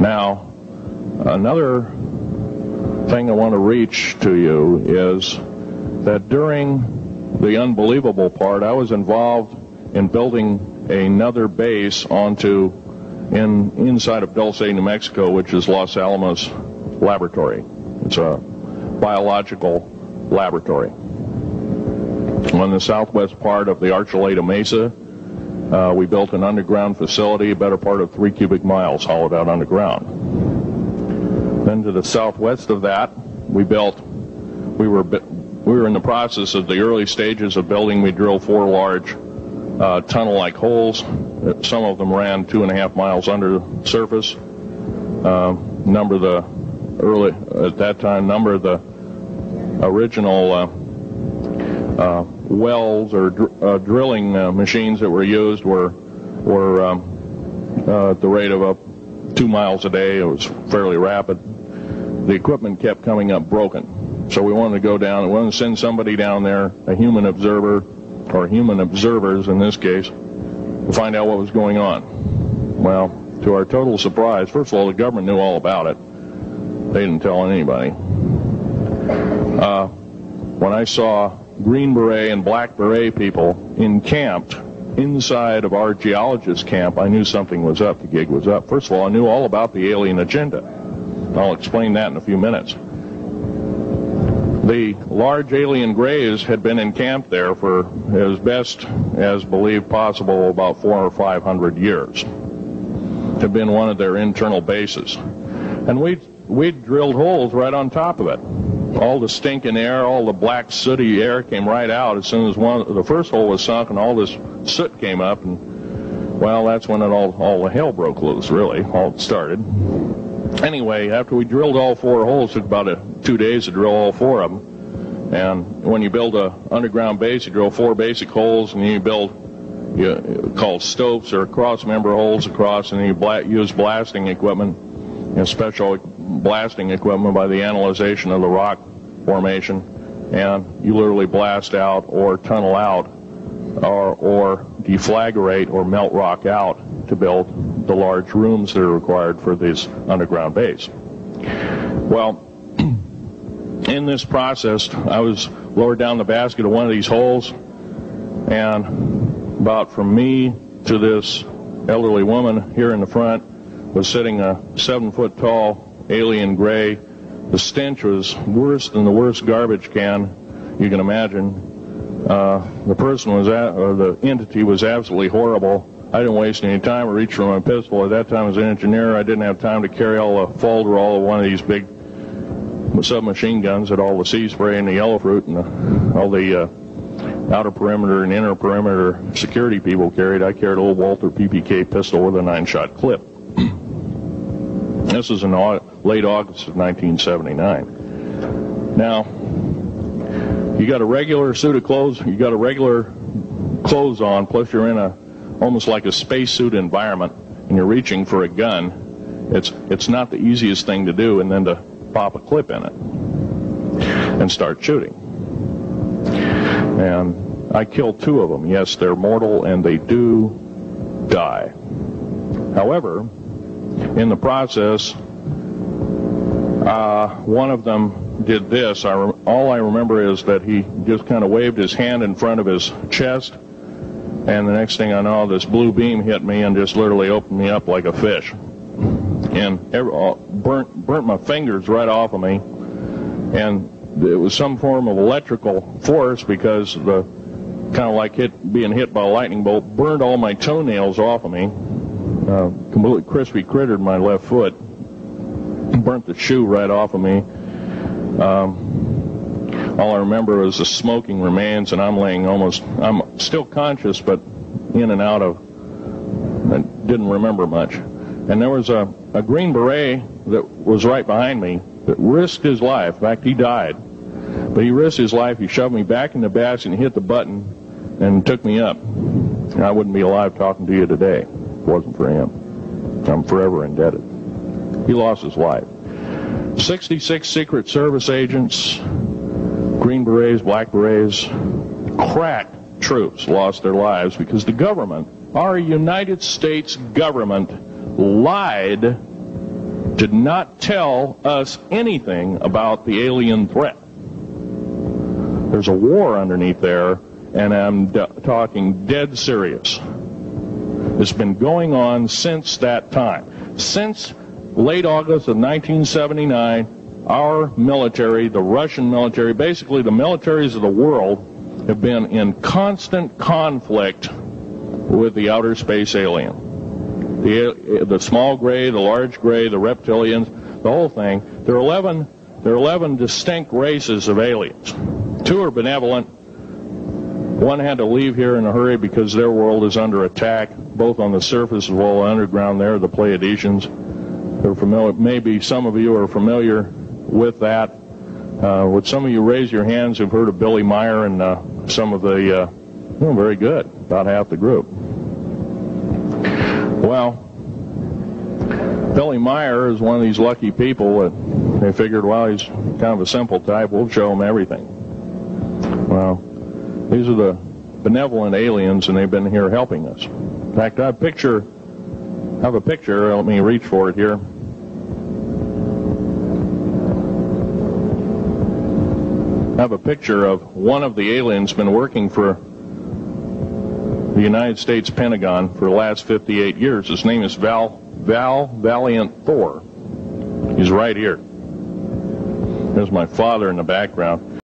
Now, another thing I want to reach to you is that during the unbelievable part, I was involved in building another base inside of Dulce, New Mexico, which is Los Alamos Laboratory. It's a biological laboratory. On the southwest part of the Archuleta Mesa, we built an underground facility, a better part of 3 cubic miles hollowed out underground. Then to the southwest of that, we were in the process of the early stages of building. We drilled 4 large tunnel-like holes. Some of them ran 2.5 miles under the surface. Number of the original wells or drilling machines that were used were at the rate of 2 miles a day. It was fairly rapid. The equipment kept coming up broken. So we wanted to go down, we wanted to send somebody down there, a human observer, or human observers in this case, to find out what was going on. Well, to our total surprise, first of all, the government knew all about it. They didn't tell anybody. When I saw Green Beret and Black Beret people encamped inside of our geologist camp, I knew something was up, the gig was up. First of all, I knew all about the alien agenda. I'll explain that in a few minutes. The large alien grays had been encamped there for as best as believed possible about 400 or 500 years. It had been one of their internal bases. And we drilled holes right on top of it. All the stinking air, all the black sooty air came right out as soon as the first hole was sunk, and all this soot came up, and well, that's when all the hell broke loose, really, all started. Anyway, after we drilled all 4 holes, it took about 2 days to drill all 4 of them. And when you build an underground base, you drill 4 basic holes, and then you build called stopes or cross-member holes across, and then you use blasting equipment, special blasting equipment by the analyzation of the rock formation, and you literally blast out or tunnel out or deflagrate or melt rock out to build the large rooms that are required for this underground base. Well, in this process, I was lowered down the basket of one of these holes, and about from me to this elderly woman here in the front was sitting a 7-foot-tall alien gray. The stench was worse than the worst garbage can you can imagine. The person the entity was absolutely horrible. I didn't waste any time. I reached for my pistol. At that time, as an engineer, I didn't have time to carry all the folderol of one of these big submachine guns that all the sea spray and the yellow fruit and all the outer perimeter and inner perimeter security people carried. I carried a little Walter PPK pistol with a 9-shot clip. This was in late August of 1979. Now, you got a regular suit of clothes, you got a regular clothes on, plus you're in almost like a spacesuit environment, and you're reaching for a gun. It's not the easiest thing to do, and then to pop a clip in it and start shooting. And I killed 2 of them. Yes, they're mortal, and they do die. However, in the process, one of them did this. All I remember is that he just kind of waved his hand in front of his chest, and the next thing I know, this blue beam hit me and just literally opened me up like a fish, and burnt my fingers right off of me. And it was some form of electrical force, because the kind of like being hit by a lightning bolt burned all my toenails off of me. Completely crispy crittered my left foot, burnt the shoe right off of me. All I remember was the smoking remains, and I'm still conscious, but in and out of, I didn't remember much. And there was a Green Beret that was right behind me that risked his life. In fact, he died, but he risked his life. He shoved me back in the basket and hit the button and took me up. And I wouldn't be alive talking to you today if it wasn't for him. I'm forever indebted. He lost his life. 66 Secret Service agents, Green Berets, Black Berets, crack troops lost their lives because the government, our United States government, lied did not tell us anything about the alien threat. There's a war underneath there, and I'm talking dead serious. It's been going on since that time. Since late August of 1979, our military, the Russian military, basically the militaries of the world, have been in constant conflict with the outer space alien. The small gray, the large gray, the reptilians, the whole thing. There are 11 distinct races of aliens. 2 are benevolent. 1 had to leave here in a hurry because their world is under attack, both on the surface as well as underground there, the Pleiadians. They're familiar, maybe some of you are familiar with that. Would some of you raise your hands who've heard of Billy Meyer and some of the, very good, about half the group. Well, Billy Meyer is one of these lucky people that they figured, well, he's kind of a simple type, we'll show him everything. Well, these are the benevolent aliens, and they've been here helping us. In fact, I have a picture, let me reach for it here. I have a picture of one of the aliens been working for the United States Pentagon for the last 58 years. His name is Val Valiant Thor. He's right here. There's my father in the background.